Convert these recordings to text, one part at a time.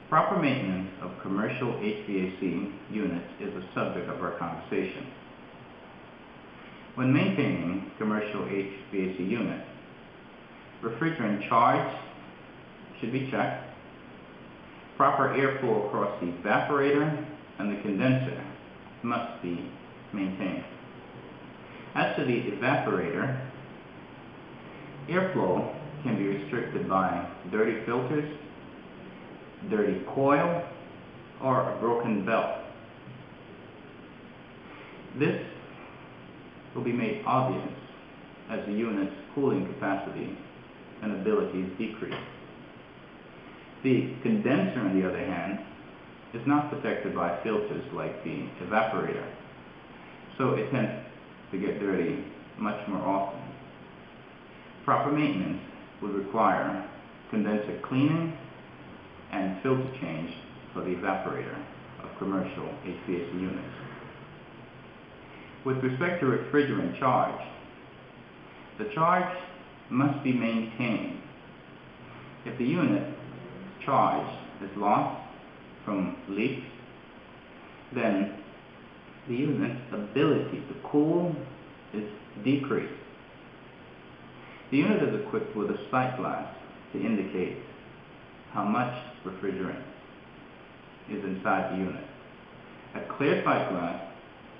Proper maintenance of commercial HVAC units is the subject of our conversation. When maintaining commercial HVAC units, refrigerant charge should be checked. Proper airflow across the evaporator and the condenser must be maintained. As to the evaporator, airflow can be restricted by dirty filters, dirty coil, or a broken belt. This will be made obvious as the unit's cooling capacity and abilities decrease. The condenser, on the other hand, is not protected by filters like the evaporator, so it tends to get dirty much more often. Proper maintenance would require condenser cleaning and filter change for the evaporator of commercial HVAC units. With respect to refrigerant charge, the charge must be maintained. If the unit charge is lost from leaks, then the unit's ability to cool is decreased. The unit is equipped with a sight glass to indicate how much refrigerant is inside the unit. A clear sight glass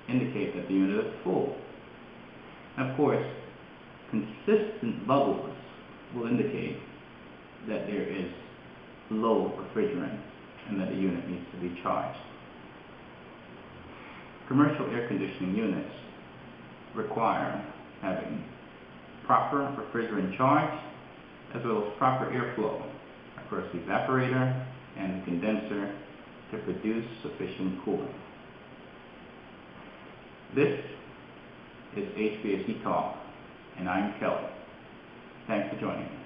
indicates that the unit is full. And of course, consistent bubbles will indicate that there is low refrigerant and that the unit needs to be charged. Commercial air conditioning units require having proper refrigerant charge as well as proper airflow across the evaporator and the condenser to produce sufficient cooling. This is HVAC Talk, and I'm Kelly. Thanks for joining me.